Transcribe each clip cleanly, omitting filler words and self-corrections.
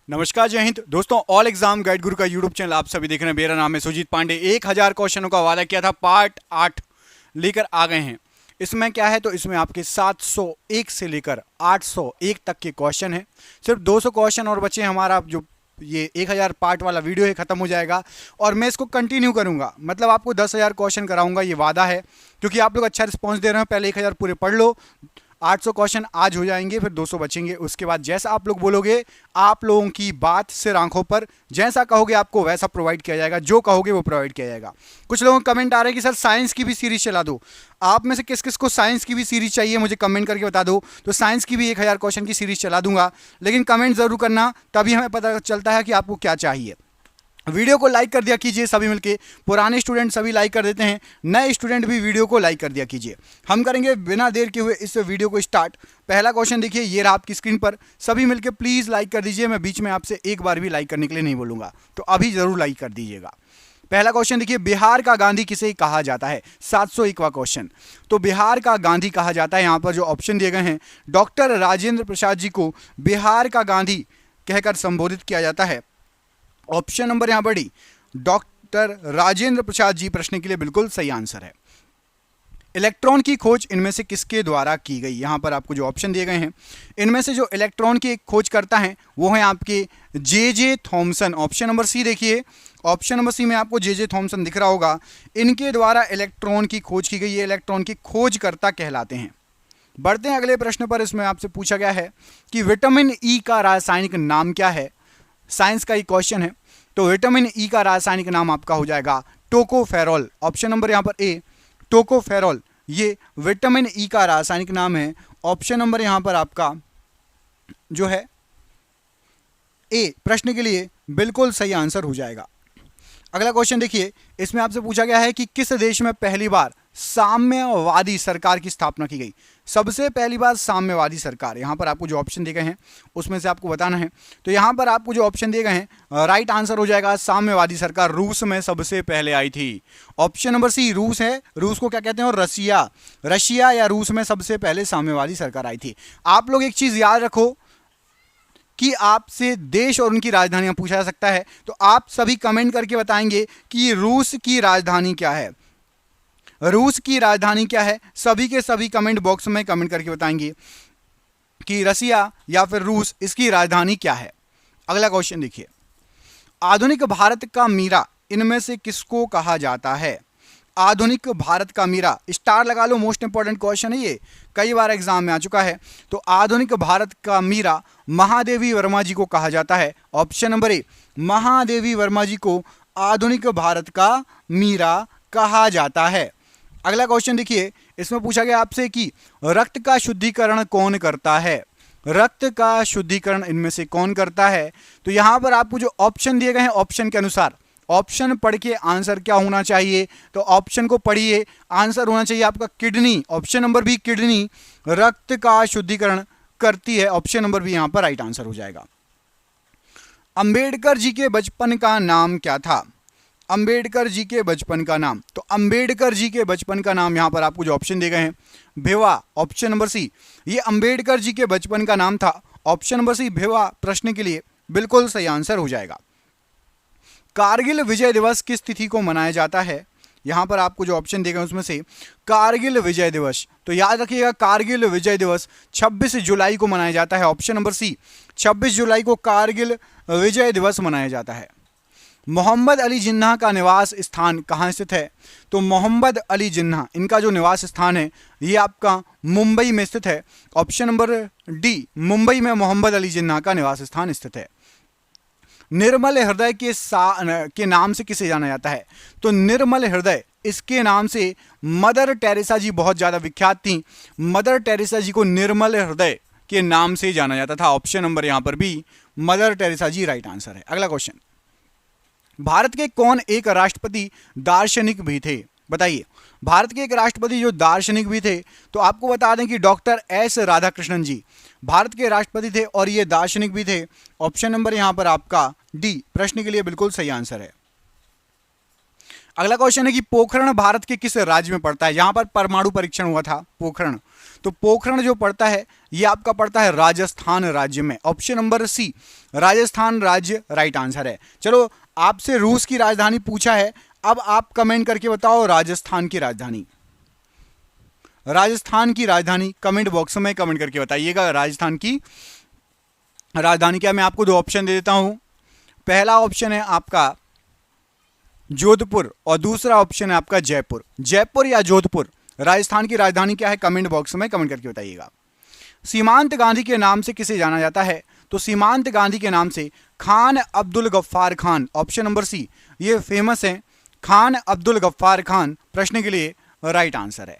नमस्कार, जय हिंद दोस्तों। ऑल एग्जाम गाइड गुरु का यूट्यूब चैनल आप सभी देख रहे हैं। मेरा नाम है सुजीत पांडे। 1000 क्वेश्चनों का वादा किया था, पार्ट 8 लेकर आ गए हैं। इसमें क्या है तो इसमें आपके 701 से लेकर 801 तक के क्वेश्चन हैं। सिर्फ 200 क्वेश्चन और बचे। हमारा जो ये 1000 पार्ट वाला वीडियो है खत्म हो जाएगा और मैं इसको कंटिन्यू करूंगा, मतलब आपको 10,000 क्वेश्चन कराऊंगा, ये वादा है। क्योंकि आप लोग अच्छा रिस्पॉन्स दे रहे हैं। पहले 1000 पूरे पढ़ लो, 800 क्वेश्चन आज हो जाएंगे, फिर 200 बचेंगे। उसके बाद जैसा आप लोग बोलोगे, आप लोगों की बात सिर आंखों पर, जैसा कहोगे आपको वैसा प्रोवाइड किया जाएगा। जो कहोगे वो प्रोवाइड किया जाएगा। कुछ लोगों का कमेंट आ रहा है कि सर साइंस की भी सीरीज चला दो। आप में से किस किस को साइंस की भी सीरीज चाहिए मुझे कमेंट करके बता दो, तो साइंस की भी 1000 क्वेश्चन की सीरीज चला दूंगा। लेकिन कमेंट जरूर करना, तभी हमें पता चलता है कि आपको क्या चाहिए। वीडियो को लाइक कर दिया कीजिए सभी मिलके। पुराने स्टूडेंट सभी लाइक कर देते हैं, नए स्टूडेंट भी वीडियो को लाइक कर दिया कीजिए। हम करेंगे बिना देर के हुए इस वीडियो को स्टार्ट। पहला क्वेश्चन देखिए, ये रहा आपकी स्क्रीन पर। सभी मिलके प्लीज लाइक कर दीजिए। मैं बीच में आपसे एक बार भी लाइक करने के लिए नहीं बोलूंगा, तो अभी जरूर लाइक कर दीजिएगा। पहला क्वेश्चन देखिए, बिहार का गांधी किसे कहा जाता है? 701वां क्वेश्चन। तो बिहार का गांधी कहा जाता है, यहां पर जो ऑप्शन दिए गए हैं, डॉक्टर राजेंद्र प्रसाद जी को बिहार का गांधी कहकर संबोधित किया जाता है। ऑप्शन नंबर यहां पर डी, डॉक्टर राजेंद्र प्रसाद जी प्रश्न के लिए बिल्कुल सही आंसर है। इलेक्ट्रॉन की खोज इनमें से किसके द्वारा की गई? यहां पर आपको जो ऑप्शन दिए गए हैं, इनमें से जो इलेक्ट्रॉन की खोज करता है वो है आपके J Thomson. Option number C देखिए, ऑप्शन नंबर सी में आपको जे थॉमसन दिख रहा होगा। इनके द्वारा इलेक्ट्रॉन की खोज की गई। ये इलेक्ट्रॉन की खोजकर्ता कहलाते हैं। बढ़ते हैं अगले प्रश्न पर। इसमें आपसे पूछा गया है कि विटामिन ई का रासायनिक नाम क्या है? साइंस का ही क्वेश्चन है। तो विटामिन ई का रासायनिक नाम आपका हो जाएगा टोकोफेरॉल। ऑप्शन नंबर यहां पर ए, टोकोफेरॉल, ये विटामिन ई का रासायनिक नाम है। ऑप्शन नंबर यहां पर आपका जो है ए प्रश्न के लिए बिल्कुल सही आंसर हो जाएगा। अगला क्वेश्चन देखिए, इसमें आपसे पूछा गया है कि किस देश में पहली बार साम्यवादी सरकार की स्थापना की गई? सबसे पहली बार साम्यवादी सरकार, यहां पर आपको जो ऑप्शन दिए गए हैं उसमें से आपको बताना है। तो यहां पर आपको जो ऑप्शन दिए गए हैं, राइट आंसर हो जाएगा साम्यवादी सरकार रूस में सबसे पहले आई थी। ऑप्शन नंबर सी रूस है। रूस को क्या कहते हैं? और रशिया या रूस में सबसे पहले साम्यवादी सरकार आई थी। आप लोग एक चीज याद रखो कि आपसे देश और उनकी राजधानियां पूछा जा सकता है, तो आप सभी कमेंट करके बताएंगे कि रूस की राजधानी क्या है। रूस की राजधानी क्या है? सभी के सभी कमेंट बॉक्स में कमेंट करके बताएंगे कि रसिया या फिर रूस, इसकी राजधानी क्या है। अगला क्वेश्चन देखिए, आधुनिक भारत का मीरा इनमें से किसको कहा जाता है? आधुनिक भारत का मीरा, स्टार लगा लो, मोस्ट इंपॉर्टेंट क्वेश्चन है ये, कई बार एग्जाम में आ चुका है। तो आधुनिक भारत का मीरा महादेवी वर्मा जी को कहा जाता है। Option number A, Mahadevi Verma ji को आधुनिक भारत का मीरा कहा जाता है। अगला क्वेश्चन देखिए, इसमें पूछा गया आपसे कि रक्त का शुद्धिकरण कौन करता है? रक्त का शुद्धिकरण इनमें से कौन करता है? तो यहां पर आपको जो ऑप्शन दिए गए हैं, ऑप्शन के अनुसार ऑप्शन पढ़ के आंसर क्या होना चाहिए? तो ऑप्शन को पढ़िए, आंसर होना चाहिए आपका kidney. Option number B, kidney रक्त का शुद्धिकरण करती है। ऑप्शन नंबर बी यहां पर राइट आंसर हो जाएगा। अंबेडकर जी के बचपन का नाम क्या था? अंबेडकर जी के बचपन का नाम, तो अंबेडकर जी के बचपन का नाम यहां पर आपको जो ऑप्शन दिए गए हैं, भिवा। ऑप्शन नंबर सी, ये अंबेडकर जी के बचपन का नाम था। ऑप्शन नंबर सी भिवा प्रश्न के लिए बिल्कुल सही आंसर हो जाएगा। कारगिल विजय दिवस किस तिथि को मनाया जाता है? यहां पर आपको जो ऑप्शन दिए गए उसमें से कारगिल विजय दिवस, तो याद रखिएगा कारगिल विजय दिवस 26 जुलाई को मनाया जाता है। ऑप्शन नंबर सी, 26 जुलाई को कारगिल विजय दिवस मनाया जाता है। मोहम्मद अली जिन्ना का निवास स्थान कहाँ स्थित है? तो मोहम्मद अली जिन्ना, इनका जो निवास स्थान है ये आपका मुंबई में स्थित है। ऑप्शन नंबर डी, मुंबई में मोहम्मद अली जिन्ना का निवास स्थान स्थित है। निर्मल हृदय के नाम से किसे जाना जाता है? तो निर्मल हृदय, इसके नाम से मदर टेरेसा जी बहुत ज्यादा विख्यात थी। मदर टेरेसा जी को निर्मल हृदय के नाम से जाना जाता था। ऑप्शन नंबर यहां पर भी मदर टेरेसा जी राइट आंसर है। अगला क्वेश्चन, भारत के कौन एक राष्ट्रपति दार्शनिक भी थे? बताइए, भारत के एक राष्ट्रपति जो दार्शनिक भी थे, तो आपको बता दें कि डॉक्टर एस राधाकृष्णन जी भारत के राष्ट्रपति थे और ये दार्शनिक भी थे। ऑप्शन नंबर यहां पर आपका डी प्रश्न के लिए बिल्कुल सही आंसर है। अगला क्वेश्चन है कि पोखरण भारत के किस राज्य में पड़ता है? यहां पर परमाणु परीक्षण हुआ था पोखरण, तो पोखरण जो पड़ता है ये आपका पड़ता है राजस्थान राज्य में। ऑप्शन नंबर सी राजस्थान राज्य राइट आंसर है। चलो आपसे रूस की राजधानी पूछा है, अब आप कमेंट करके बताओ राजस्थान की राजधानी। राजस्थान की राजधानी कमेंट बॉक्स में कमेंट करके बताइएगा राजस्थान की राजधानी क्या। मैं आपको दो ऑप्शन दे देता हूं, पहला ऑप्शन है आपका जोधपुर और दूसरा ऑप्शन है आपका जयपुर। जयपुर या जोधपुर राजस्थान की राजधानी क्या है, कमेंट बॉक्स में कमेंट करके बताइएगा। सीमांत गांधी के नाम से किसे जाना जाता है, तो सीमांत गांधी के नाम से Khan Abdul Ghaffar Khan. Option number C, ये फेमस है खान अब्दुल गफ्फार खान, प्रश्न के लिए राइट आंसर है।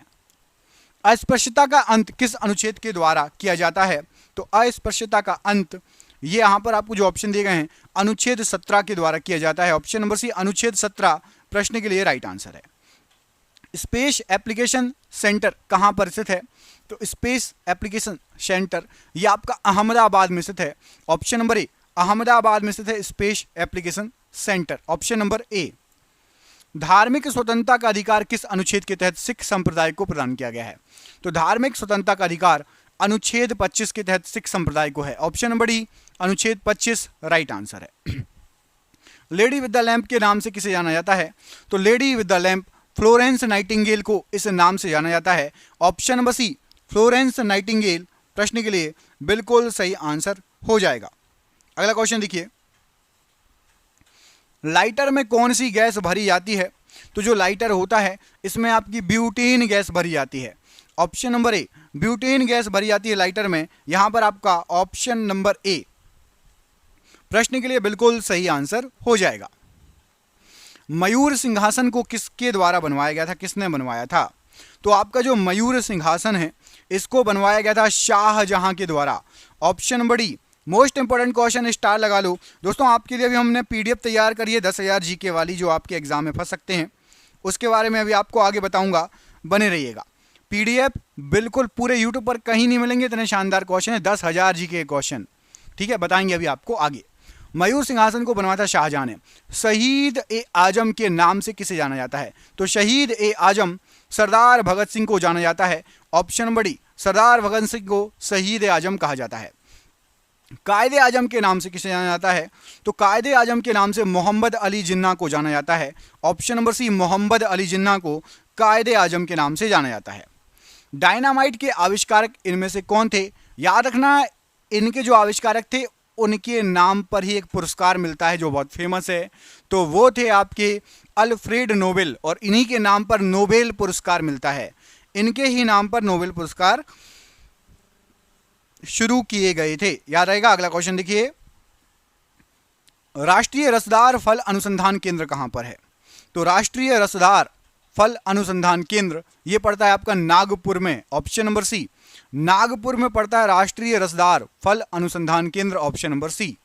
अस्पृश्यता का अंत किस अनुच्छेद के द्वारा किया जाता है, तो अस्पृश्यता का अंत ये यहां पर आपको जो ऑप्शन दिए गए हैं अनुच्छेद 17 के द्वारा किया जाता है। ऑप्शन नंबर सी अनुच्छेद 17 प्रश्न के लिए राइट आंसर है। स्पेस एप्लीकेशन सेंटर कहां पर स्थित है, तो स्पेस एप्लीकेशन सेंटर ये आपका अहमदाबाद में स्थित है। ऑप्शन नंबर ए अहमदाबाद में स्थित है space application centre, option number ए। धार्मिक स्वतंत्रता का अधिकार किस अनुच्छेद के तहत सिख संप्रदाय को प्रदान किया गया है, तो धार्मिक स्वतंत्रता का अधिकार अनुच्छेद 25 के तहत सिख संप्रदाय को है। ऑप्शन नंबर डी अनुच्छेद 25 राइट आंसर है। लेडी विद द लैंप के नाम से किसे जाना जाता है, तो lady with the lamp Florence Nightingale को इस नाम से जाना जाता है। Option number C Florence Nightingale प्रश्न के लिए बिल्कुल सही आंसर हो जाएगा। अगला क्वेश्चन देखिए, लाइटर में कौन सी गैस भरी जाती है, तो जो लाइटर होता है इसमें आपकी ब्यूटेन गैस भरी जाती है। ऑप्शन नंबर ए ब्यूटेन गैस भरी जाती है लाइटर में, यहां पर आपका ऑप्शन नंबर ए प्रश्न के लिए बिल्कुल सही आंसर हो जाएगा। मयूर सिंहासन को किसके द्वारा बनवाया गया था, किसने बनवाया था, तो आपका जो मयूर सिंहासन है इसको बनवाया गया था शाहजहां के द्वारा। Option number D most important question, star लगा लो दोस्तों। आपके लिए अभी हमने पीडीएफ तैयार करी है 10,000 जीके वाली, जो आपके एग्जाम में फंस सकते हैं, उसके बारे में अभी आपको आगे बताऊंगा, बने रहिएगा। पीडीएफ बिल्कुल पूरे यूट्यूब पर कहीं नहीं मिलेंगे, इतने शानदार क्वेश्चन है, 10,000 जीके क्वेश्चन, ठीक है, बताएंगे अभी आपको आगे। मयूर सिंहासन को बनवाया था शाहजहां ने। शहीद ए आजम के नाम से किसे जाना जाता है, तो शहीद ए आजम सरदार भगत सिंह को जाना जाता है। ऑप्शन नंबर डी सरदार भगत सिंह को शहीद ए आजम कहा जाता है। कायदे आजम के नाम से किसे जाना जाता है, तो कायदे आजम के नाम से मोहम्मद अली जिन्ना को जाना जाता है। Option number C Mohammad Ali Jinnah को कायदे आजम के नाम से जाना जाता है। डायनामाइट के आविष्कारक इनमें से कौन थे, याद रखना इनके जो आविष्कारक थे उनके नाम पर ही एक पुरस्कार मिलता है जो बहुत फेमस है, तो वो थे आपके अल्फ्रेड नोबेल, और इन्हीं के नाम पर नोबेल पुरस्कार मिलता है, इनके ही नाम पर नोबेल पुरस्कार शुरू किए गए थे, याद रहेगा। अगला क्वेश्चन देखिए, राष्ट्रीय रसदार फल अनुसंधान केंद्र कहां पर है, तो राष्ट्रीय रसदार फल अनुसंधान केंद्र ये पड़ता है आपका नागपुर में। ऑप्शन नंबर सी नागपुर में पड़ता है राष्ट्रीय रसदार फल अनुसंधान केंद्र, ऑप्शन नंबर सी।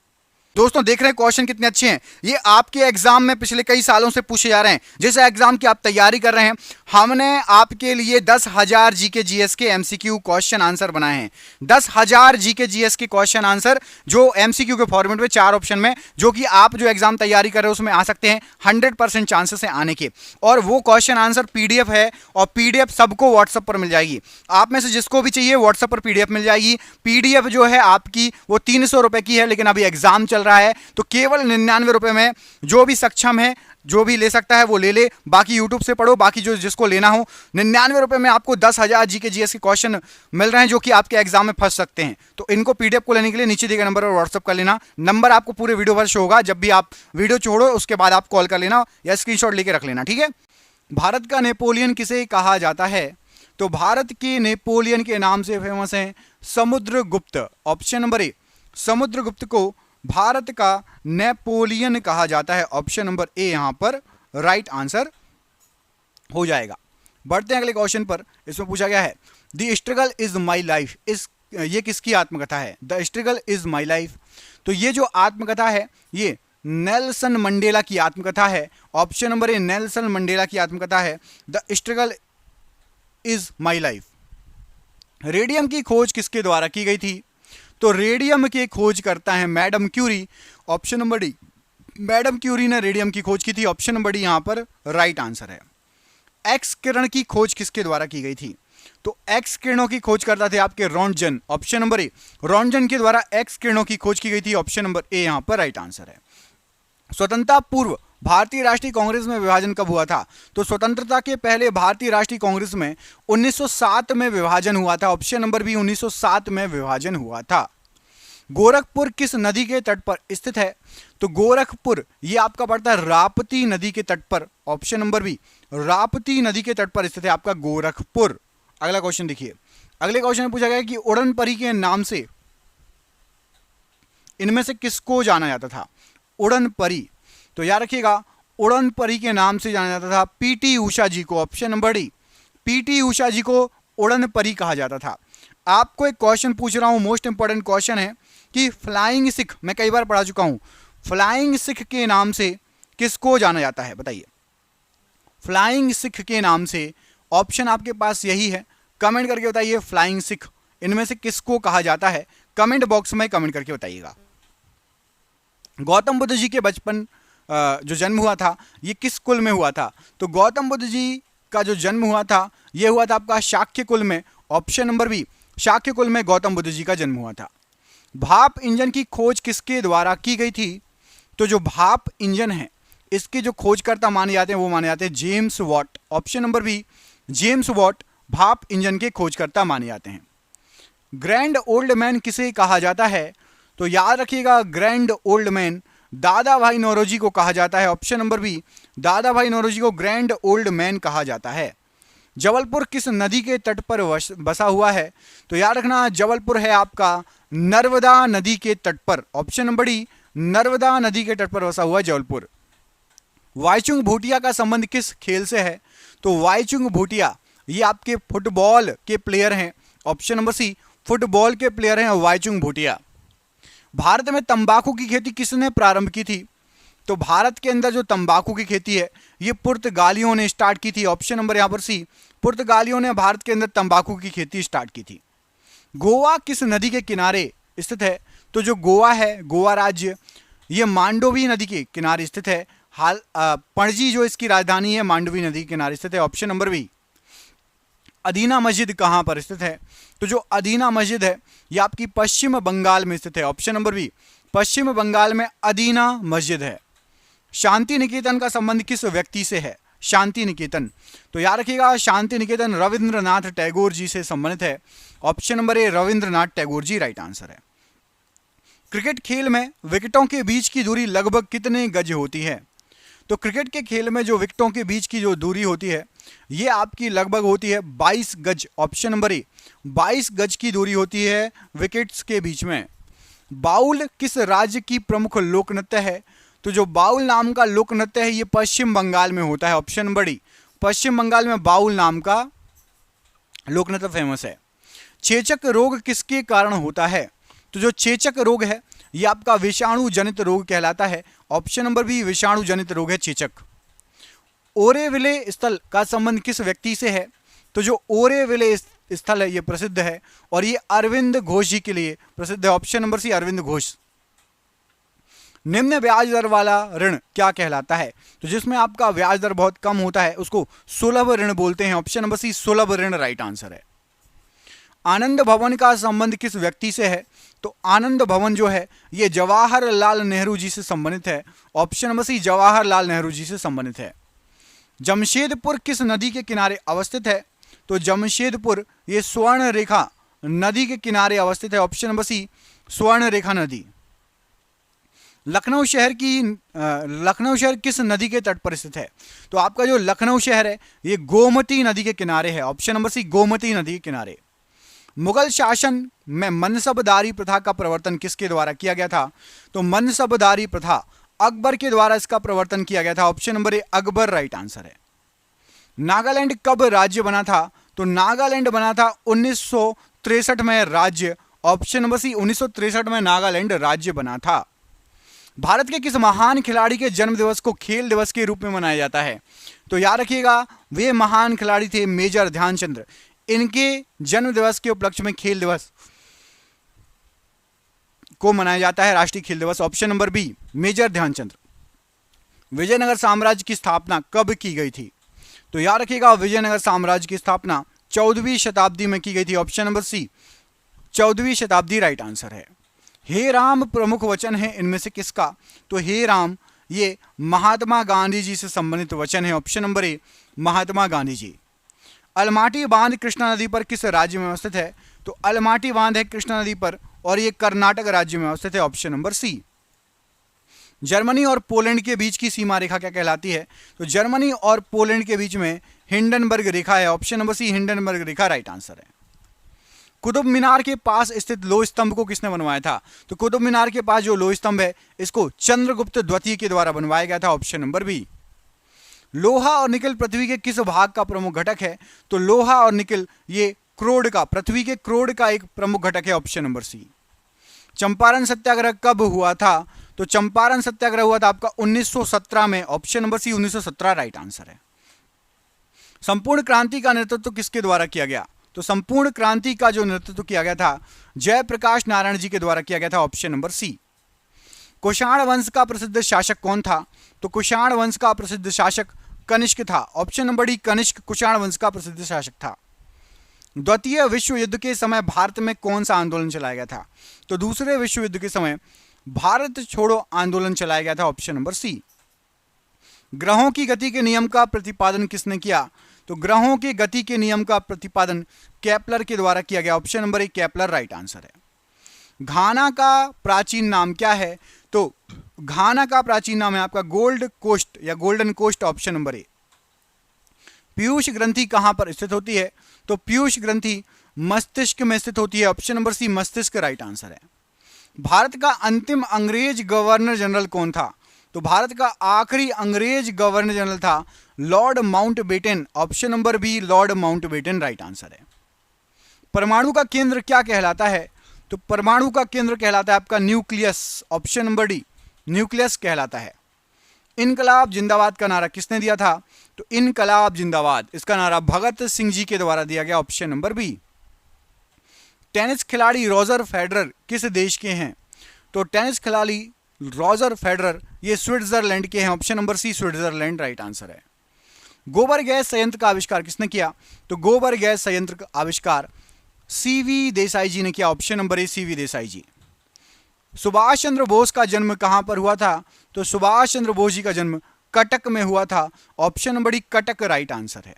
दोस्तों देख रहे हैं क्वेश्चन कितने अच्छे हैं, ये आपके एग्जाम में पिछले कई सालों से पूछे जा रहे हैं। जैसे एग्जाम की आप तैयारी कर रहे हैं, हमने आपके लिए 10,000 जीके जीएस के एमसीक्यू क्वेश्चन आंसर बनाए हैं। 10,000 जीके जीएस के क्वेश्चन आंसर जो एमसीक्यू के फॉर्मेट में 4 ऑप्शन में, जो कि आप जो एग्जाम तैयारी कर रहे हो उसमें आ सकते हैं, 100% चांसेस है आने के। और वो क्वेश्चन आंसर पीडीएफ है, और पीडीएफ सबको व्हाट्सएप पर मिल जाएगी। आप में से जिसको भी चाहिए व्हाट्सएप पर पीडीएफ मिल जाएगी। पीडीएफ जो है आपकी वो 300 रुपए की है, लेकिन अभी एग्जाम चल रहा है तो केवल 99 रुपए में जो भी सक्षम है, जो भी ले सकता है वो ले ले, बाकी यूट्यूब से पढ़ो, बाकी जो जिसको लेना हो 99 रुपए में आपको 10,000 जीके जीएस के क्वेश्चन मिल रहे हैं जो कि आपके एग्जाम में फंस सकते हैं। तो इनको पीडीएफ को लेने के लिए नीचे दिए गए नंबर पर व्हाट्सएप कर लेना। नंबर आपको पूरे वीडियो पर शो होगा, जब भी आप वीडियो छोड़ो उसके बाद आप कॉल कर लेना या स्क्रीनशॉट लेके रख लेना, ठीक है। भारत का नेपोलियन किसे कहा जाता है, तो भारत के नेपोलियन के नाम से फेमस है समुद्रगुप्त। ऑप्शन नंबर ए समुद्रगुप्त को भारत का नेपोलियन कहा जाता है। ऑप्शन नंबर ए यहां पर राइट आंसर हो जाएगा। बढ़ते हैं अगले क्वेश्चन पर। इसमें पूछा गया है the struggle is my life, ये किसकी आत्मकथा है, the struggle is my life. तो ये जो आत्मकथा है ये नेल्सन मंडेला की आत्मकथा है। ऑप्शन नंबर ए नेल्सन मंडेला की आत्मकथा है the struggle is my life. Radium की खोज किसके द्वारा की गई थी, तो रेडियम की खोज करता है Madam Curie. Option number D Madam Curie ने रेडियम की खोज की थी। ऑप्शन नंबर डी यहां पर राइट आंसर है। एक्स किरण की खोज किसके द्वारा की गई थी, तो एक्स किरणों की खोज करता थे आपके रॉन्टजन, ऑप्शन नंबर ए, रॉन्टजन के द्वारा एक्स किरणों की खोज की गई थी, ऑप्शन नंबर ए यहां पर राइट आंसर है। स्वतंत्रता पूर्व भारतीय राष्ट्रीय कांग्रेस में विभाजन कब हुआ था? तो स्वतंत्रता के पहले भारतीय राष्ट्रीय कांग्रेस में 1907 में विभाजन हुआ था, ऑप्शन नंबर बी 1907 में विभाजन हुआ था। गोरखपुर किस नदी के तट पर स्थित है? तो गोरखपुर ये आपका पड़ता है राप्ती नदी के तट पर, ऑप्शन नंबर बी राप्ती नदी के तट पर स्थित है आपका गोरखपुर। अगला क्वेश्चन देखिए, अगले क्वेश्चन में पूछा गया कि उड़न परी के नाम से इनमें से किसको जाना जाता था? उड़न परी, तो याद रखिएगा उड़न परी के नाम से जाना जाता था पीटी उषा जी को, option number D PT Usha जी को उड़न परी कहा जाता था। आपको एक क्वेश्चन पूछ रहा हूं, मोस्ट इंपॉर्टेंट क्वेश्चन है कि फ्लाइंग सिख, मैं कई बार पढ़ा चुका हूं, फ्लाइंग सिख के नाम से किसको जाना जाता है? बताइए, फ्लाइंग सिख के नाम से ऑप्शन आपके पास यही है, कमेंट करके बताइए फ्लाइंग सिख इनमें से किसको कहा जाता है, कमेंट बॉक्स में कमेंट करके बताइएगा। गौतम बुद्ध जी के बचपन जो जन्म हुआ था ये किस कुल में हुआ था? तो गौतम बुद्ध जी का जो जन्म हुआ था ये हुआ था आपका शाक्य कुल में, ऑप्शन नंबर बी शाक्य कुल में गौतम बुद्ध जी का जन्म हुआ था। भाप इंजन की खोज किसके द्वारा की गई थी? तो जो भाप इंजन है इसके जो खोजकर्ता माने जाते हैं वो माने जाते हैं James Watt, option number B James Watt भाप इंजन के खोजकर्ता माने जाते हैं। ग्रैंड ओल्ड मैन किसे कहा जाता है? तो याद रखिएगा ग्रैंड ओल्ड मैन दादा भाई नौरोजी को कहा जाता है, ऑप्शन नंबर बी दादा भाई नौरोजी को ग्रैंड ओल्ड मैन कहा जाता है। जबलपुर किस नदी के तट पर बसा हुआ है? तो याद रखना जबलपुर है आपका नर्मदा नदी के तट पर, ऑप्शन नंबर डी नर्मदा नदी के तट पर बसा हुआ है जबलपुर। वाईचुंग भूटिया का संबंध किस खेल से है? तो वाईचुंग भूटिया ये आपके फुटबॉल के प्लेयर हैं, ऑप्शन नंबर सी फुटबॉल के प्लेयर हैं वाईचुंग भूटिया। भारत में तंबाकू की खेती किसने प्रारंभ की थी? तो भारत के अंदर जो तंबाकू की खेती है ये पुर्तगालियों ने स्टार्ट की थी, ऑप्शन नंबर यहां पर सी पुर्तगालियों ने भारत के अंदर तंबाकू की खेती स्टार्ट की थी। गोवा किस नदी के किनारे स्थित है? तो जो गोवा है, गोवा राज्य ये मांडोवी नदी के किनारे स्थित है। हाल पणजी जो इसकी राजधानी है मांडवी नदी के किनारे स्थित है, ऑप्शन नंबर बी। अदीना मस्जिद कहां पर स्थित है? तो जो अदीना मस्जिद है ये आपकी पश्चिम बंगाल में स्थित है, ऑप्शन नंबर बी पश्चिम बंगाल में अदीना मस्जिद है। शांति निकेतन का संबंध किस व्यक्ति से है? शांति निकेतन, तो याद रखिएगा शांति निकेतन रविंद्रनाथ टैगोर जी से संबंधित है, option number A Rabindranath Tagore ji right answer है। क्रिकेट खेल में विकेटों के बीच की दूरी लगभग कितने गज होती है? तो क्रिकेट के खेल में जो विकेटों के बीच की जो दूरी होती है ये आपकी लगभग होती है 22 गज, ऑप्शन नंबर ए 22 गज की दूरी होती है विकेट्स के बीच में। बाउल किस राज्य की प्रमुख लोक नृत्य है? तो जो बाउल नाम का लोक नृत्य है ये पश्चिम बंगाल में होता है, ऑप्शन नंबर डी पश्चिम बंगाल में बाउल नाम का लोक नृत्य फेमस है। चेचक रोग किसके कारण होता है? तो जो चेचक रोग है ये आपका विषाणु जनित रोग कहलाता है, ऑप्शन नंबर बी विषाणु जनित रोग है चेचक। ओरेविले स्थल का संबंध किस व्यक्ति से है? तो जो ओरेविले स्थल है ये प्रसिद्ध है और ये अरविंद घोष जी के लिए प्रसिद्ध है, option number C Arvind Ghosh. निम्न ब्याज दर वाला ऋण क्या कहलाता है? तो जिसमें आपका ब्याज दर बहुत कम होता है उसको सुलभ ऋण बोलते हैं, ऑप्शन नंबर सी सुलभ ऋण राइट आंसर है। आनंद भवन का संबंध किस व्यक्ति से है? तो आनंद भवन जो है ये जवाहरलाल नेहरू जी से संबंधित है, option number C Jawaharlal Nehru ji से संबंधित है। जमशेदपुर किस नदी के किनारे अवस्थित है? तो जमशेदपुर ये स्वर्ण रेखा नदी के किनारे अवस्थित है, ऑप्शन नंबर सी स्वर्ण रेखा नदी। लखनऊ शहर किस नदी के तट पर स्थित है? तो आपका जो लखनऊ शहर है ये गोमती नदी के किनारे है, ऑप्शन नंबर सी गोमती नदी के किनारे। मुगल शासन में मनसबदारी प्रथा का प्रवर्तन किसके द्वारा किया गया था? तो मनसबदारी प्रथा अकबर के द्वारा इसका प्रवर्तन किया गया था, ऑप्शन नंबर ए अकबर राइट आंसर है। नागालैंड कब राज्य बना था? तो नागालैंड बना था 1963 में राज्य, ऑप्शन नंबर सी 1963 में नागालैंड राज्य बना था। भारत के किस महान खिलाड़ी के जन्म दिवस को खेल दिवस के रूप में मनाया जाता है? तो याद रखिएगा वे महान खिलाड़ी थे मेजर ध्यानचंद्र, इनके जन्म दिवस के उपलक्ष्य में खेल दिवस को मनाया जाता है राष्ट्रीय खेल दिवस, option number B Major Dhyanchandra. Vijayanagara साम्राज्य की स्थापना कब की गई थी? तो याद रखिएगा विजयनगर साम्राज्य की स्थापना 14वीं शताब्दी में की गई थी, ऑप्शन नंबर सी 14वीं शताब्दी राइट आंसर है। हे राम प्रमुख वचन है इनमें से किसका? तो हे राम ये महात्मा गांधी जी से संबंधित वचन है, option number A Mahatma Gandhi ji. Almatti बांध कृष्णा नदी पर किस राज्य में अवस्थित है? तो अलमाटी बांध है कृष्णा नदी पर और ये कर्नाटक राज्य में अवस्थित है, ऑप्शन नंबर सी। जर्मनी और पोलैंड के बीच की सीमा रेखा क्या कहलाती है? तो जर्मनी और पोलैंड के बीच में हिंडनबर्ग रेखा है, ऑप्शन नंबर सी हिंडनबर्ग रेखा राइट आंसर है। कुतुब मीनार के पास स्थित लोह स्तंभ को किसने बनवाया था? तो कुतुब मीनार के पास जो लोह स्तंभ है इसको चंद्रगुप्त द्वितीय के द्वारा बनवाया गया था, ऑप्शन नंबर बी। लोहा और निकल पृथ्वी के किस भाग का प्रमुख घटक है? तो लोहा और निकल ये क्रोड का, पृथ्वी के क्रोड का एक प्रमुख घटक है, ऑप्शन नंबर सी। चंपारण सत्याग्रह कब हुआ था? तो चंपारण सत्याग्रह हुआ था आपका 1917 में, option number C 1917 right answer है। संपूर्ण क्रांति का नेतृत्व किसके द्वारा किया गया? तो संपूर्ण क्रांति का जो नेतृत्व किया गया था जयप्रकाश नारायण जी के द्वारा किया गया था, ऑप्शन नंबर सी। कुषाण वंश का प्रसिद्ध शासक कौन था? तो कुषाण वंश का प्रसिद्ध शासक कनिष्क था, option number D Kanishka Kushan वंश का प्रसिद्ध शासक था। द्वितीय विश्व युद्ध के समय भारत में कौन सा आंदोलन चलाया गया था? तो दूसरे विश्व युद्ध के समय भारत छोड़ो आंदोलन चलाया गया था, ऑप्शन नंबर सी। ग्रहों की गति के नियम का प्रतिपादन किसने किया? तो ग्रहों के गति के नियम का प्रतिपादन केपलर के द्वारा किया गया, ऑप्शन नंबर ए केपलर राइट आंसर है। घाना का प्राचीन नाम क्या है? तो घाना का प्राचीन नाम है आपका गोल्ड कोस्ट या Golden Coast, option number A. पीयूष ग्रंथि कहां पर स्थित होती है? तो पीयूष ग्रंथि मस्तिष्क में स्थित होती है, ऑप्शन नंबर सी मस्तिष्क राइट आंसर है। भारत का अंतिम अंग्रेज गवर्नर जनरल कौन था? तो भारत का आखिरी अंग्रेज गवर्नर जनरल था Lord Mountbatten, option number B Lord Mountbatten right answer है। परमाणु का केंद्र क्या कहलाता है? तो परमाणु का केंद्र कहलाता है आपका nucleus, option number D nucleus कहलाता है। इनकलाब जिंदाबाद का नारा किसने दिया था? तो इनकलाब जिंदाबाद इसका नारा भगत सिंह जी के द्वारा दिया गया, ऑप्शन नंबर बी। टेनिस खिलाड़ी रॉजर फेडरर किस देश के हैं? तो टेनिस खिलाड़ी रॉजर फेडरर ये स्विट्जरलैंड के हैं, option number C Switzerland right answer है। गोबर गैस संयंत्र का आविष्कार किसने किया? तो गोबर गैस संयंत्र का आविष्कार सीवी देसाई जी ने किया, option number A CV Desai ji. Subhash Chandra Bose का जन्म कहां पर हुआ था? तो सुभाष चंद्र बोस जी का जन्म कटक में हुआ था, option number D Cuttack right answer है।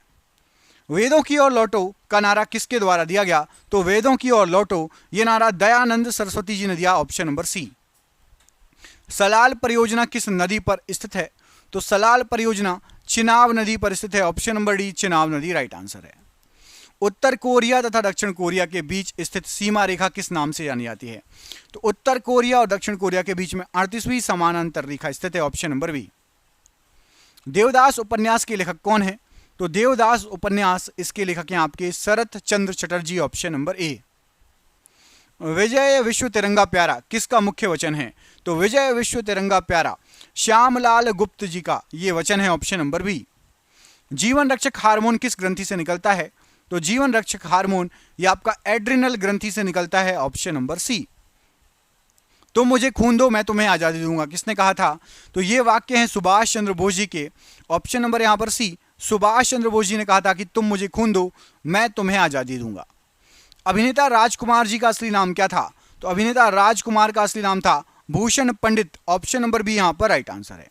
वेदों की ओर लौटो का नारा किसके द्वारा दिया गया? तो वेदों की ओर लौटो ये नारा दयानंद सरस्वती जी ने दिया, ऑप्शन नंबर सी। सलाल परियोजना किस नदी पर स्थित है? तो सलाल परियोजना चिनाब नदी पर स्थित है, ऑप्शन नंबर डी चिनाब नदी राइट आंसर है। उत्तर कोरिया तथा दक्षिण कोरिया के बीच स्थित सीमा रेखा किस नाम से जानी जाती है? तो उत्तर कोरिया और दक्षिण कोरिया के बीच में 38वीं समानांतर रेखा स्थित है, ऑप्शन नंबर बी। देवदास उपन्यास के लेखक कौन है? तो देवदास उपन्यास इसके लेखक हैं आपके शरत चंद्र चटर्जी, ऑप्शन नंबर ए। विजय विश्व तिरंगा प्यारा किसका मुख्य वचन है? तो विजय विश्व तिरंगा प्यारा श्यामलाल गुप्त जी का ये वचन है, ऑप्शन नंबर बी। जीवन रक्षक हार्मोन किस ग्रंथि से निकलता है? तो जीवन रक्षक हार्मोन ये आपका एड्रिनल ग्रंथि से निकलता है, ऑप्शन नंबर सी। तुम मुझे खून दो मैं तुम्हें आजादी दूंगा किसने कहा था? तो ये वाक्य हैं सुभाष चंद्र बोस जी के, ऑप्शन नंबर यहां पर सी सुभाष चंद्र बोस जी ने कहा था कि तुम मुझे खून दो मैं तुम्हें आजादी दूंगा। अभिनेता राजकुमार जी का असली नाम क्या था? तो अभिनेता राजकुमार का असली नाम था भूषण पंडित, ऑप्शन नंबर बी यहां पर राइट आंसर है।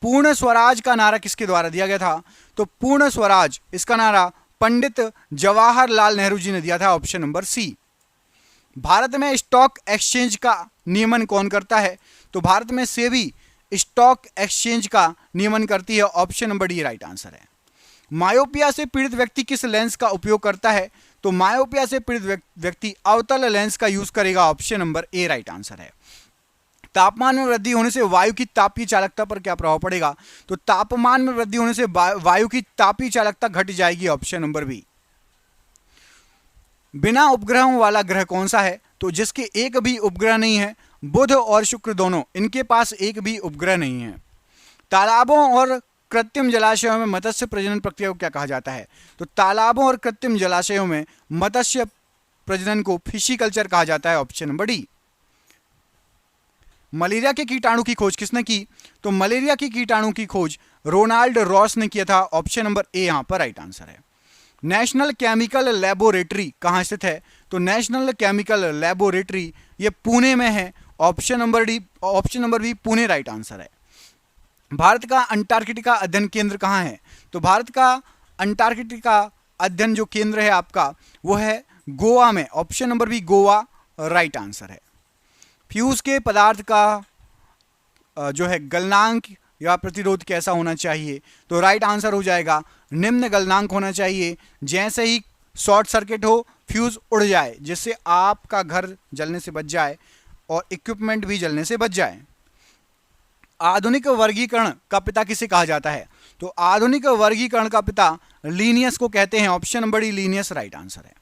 पूर्ण स्वराज का नारा किसके द्वारा दिया गया था? तो पूर्ण स्वराज इसका नारा पंडित जवाहरलाल नेहरू जी ने दिया था, ऑप्शन नंबर सी। भारत में स्टॉक एक्सचेंज का नियमन कौन करता है? तो भारत में सेबी स्टॉक एक्सचेंज का नियमन करती है, option number D right answer है। मायोपिया से पीड़ित व्यक्ति किस लेंस का उपयोग करता है? तो मायोपिया से पीड़ित व्यक्ति अवतल लेंस का यूज करेगा, ऑप्शन नंबर ए राइट आंसर है। तापमान में वृद्धि होने से वायु की तापीय चालकता पर क्या प्रभाव पड़ेगा? तो तापमान में वृद्धि होने से वायु की तापीय चालकता घट जाएगी, ऑप्शन नंबर बी। बिना उपग्रहों वाला ग्रह कौन सा है? तो जिसके एक भी उपग्रह नहीं है, बुध और शुक्र दोनों इनके पास एक भी उपग्रह नहीं है। तालाबों और कृत्रिम जलाशयों में मत्स्य प्रजनन प्रक्रिया को क्या कहा जाता है? तो तालाबों और कृत्रिम जलाशयों में मत्स्य प्रजनन को फिशिकल्चर कहा जाता है, ऑप्शन नंबर डी। मलेरिया के कीटाणु की खोज किसने की? तो मलेरिया की कीटाणु की खोज रोनाल्ड रॉस ने किया था, ऑप्शन नंबर ए यहां पर राइट आंसर है। नेशनल केमिकल लेबोरेटरी कहाँ स्थित है? तो नेशनल केमिकल लेबोरेटरी ये पुणे में है। Option number B Pune right answer है। भारत का अंटार्कटिका अध्ययन केंद्र कहाँ है? तो भारत का अंटार्कटिका अध्ययन जो केंद्र है आपका वो है गोवा में। Option number B Goa right answer है। फ्यूज के पदार्थ का जो है गलनांक या प्रतिरोध कैसा होना चाहिए? तो राइट आंसर हो जाएगा निम्न गलनांक होना चाहिए। जैसे ही शॉर्ट सर्किट हो फ्यूज उड़ जाए, जिससे आपका घर जलने से बच जाए और इक्विपमेंट भी जलने से बच जाए। आधुनिक वर्गीकरण का पिता किसे कहा जाता है? तो आधुनिक वर्गीकरण का पिता लीनियस को कहते हैं। Option number D Linnaeus right answer है।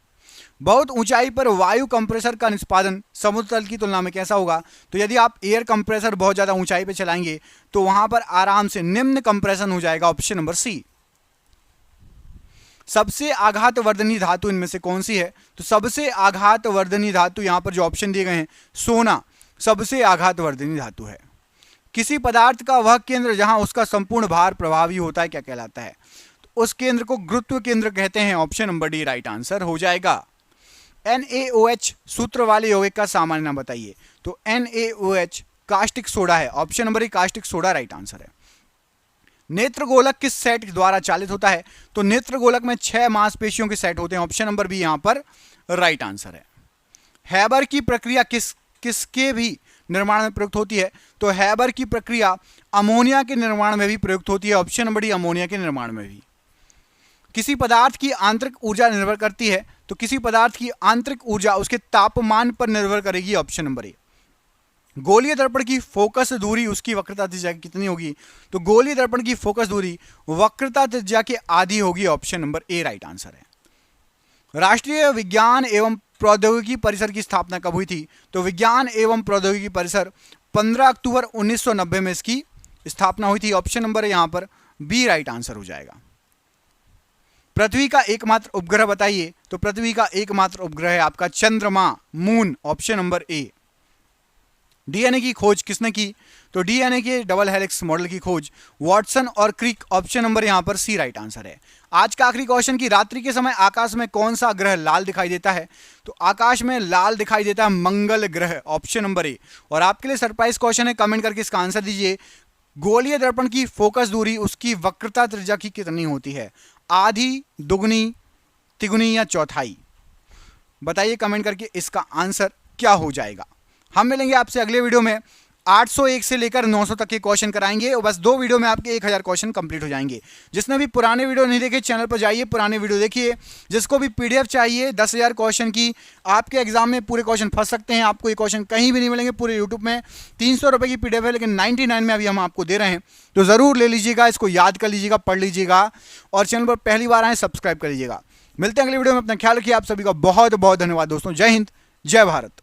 बहुत ऊंचाई पर वायु कंप्रेसर का निष्पादन समुद्र तल की तुलना में कैसा होगा? तो यदि आप एयर कंप्रेसर बहुत ज्यादा ऊंचाई पर चलाएंगे तो वहां पर आराम से निम्न कंप्रेशन हो जाएगा। Option number C. सबसे आघातवर्धनी धातु इनमें से कौन सी है? तो सबसे आघातवर्धनी धातु यहां पर जो ऑप्शन दिए गए हैं सोना सबसे आघातवर्धनी धातु है। किसी पदार्थ का वह केंद्र जहां उसका संपूर्ण भार प्रभावी होता है क्या कहलाता है? तो उस केंद्र को गुरुत्व केंद्र कहते हैं। Option number D right answer हो जाएगा। NaOH सूत्र वाले यौगिक का सामान्य नाम बताइए। तो NaOH कास्टिक सोडा है। ऑप्शन नंबर ए कास्टिक सोडा राइट आंसर है। नेत्रगोलक किस सेट द्वारा चालित होता है? तो नेत्रगोलक में 6 मांसपेशियों के सेट होते हैं। ऑप्शन नंबर बी यहां पर राइट आंसर है। हैबर की प्रक्रिया किसके भी निर्माण में प्रयुक्त होती है? तो हैबर की प्रक्रिया अमोनिया के निर्माण में भी प्रयुक्त होती है। ऑप्शन नंबर डी अमोनिया के निर्माण में भी। किसी पदार्थ की आंतरिक ऊर्जा निर्भर करती है? तो किसी पदार्थ की आंतरिक ऊर्जा उसके तापमान पर निर्भर करेगी। ऑप्शन नंबर ए। गोलीय दर्पण की फोकस दूरी उसकी वक्रता त्रिज्या कितनी होगी? तो गोलीय दर्पण की फोकस दूरी वक्रता त्रिज्या के आधी होगी। ऑप्शन नंबर ए राइट आंसर है। राष्ट्रीय विज्ञान एवं प्रौद्योगिकी परिसर की स्थापना कब हुई थी? तो विज्ञान एवं प्रौद्योगिकी परिसर 15 अक्टूबर 1990 में इसकी स्थापना हुई थी। ऑप्शन नंबर यहां पर बी राइट आंसर हो जाएगा। पृथ्वी का एकमात्र उपग्रह बताइए। तो पृथ्वी का एकमात्र उपग्रह है आपका चंद्रमा, मून। ऑप्शन नंबर ए। डीएनए की खोज किसने की? तो डीएनए के डबल हेलिक्स मॉडल की खोज वॉटसन और क्रिक। ऑप्शन नंबर यहां पर सी राइट आंसर है। आज का आखिरी क्वेश्चन की रात्रि के समय आकाश में कौन सा ग्रह लाल दिखाई देता है? तो आकाश में लाल दिखाई देता है मंगल ग्रह। ऑप्शन नंबर ए। और आपके लिए सरप्राइज क्वेश्चन है, कमेंट करके इसका आंसर दीजिए। गोलीय दर्पण की फोकस दूरी उसकी वक्रता त्रिज्या की कितनी होती है? आधी, दुगनी, तिगुनी या चौथाई? बताइए कमेंट करके इसका आंसर क्या हो जाएगा। हम मिलेंगे आपसे अगले वीडियो में। 801 से लेकर 900 तक के क्वेश्चन कराएंगे और बस 2 वीडियो में आपके 1000 क्वेश्चन कंप्लीट हो जाएंगे। जिसने भी पुराने वीडियो नहीं देखे चैनल पर जाइए, पुराने वीडियो देखिए। जिसको भी पीडीएफ चाहिए 10,000 क्वेश्चन की, आपके एग्जाम में पूरे क्वेश्चन फंस सकते हैं, आपको ये क्वेश्चन कहीं भी नहीं मिलेंगे पूरे यूट्यूब में। 300 रुपये की पीडीएफ है, लेकिन 99 में अभी हम आपको दे रहे हैं, तो ज़रूर ले लीजिएगा, इसको याद कर लीजिएगा, पढ़ लीजिएगा और चैनल पर पहली बार आए सब्सक्राइब कर लीजिएगा। मिलते हैं अगले वीडियो में, अपना ख्याल रखिए। आप सभी का बहुत बहुत धन्यवाद दोस्तों। जय हिंद, जय भारत।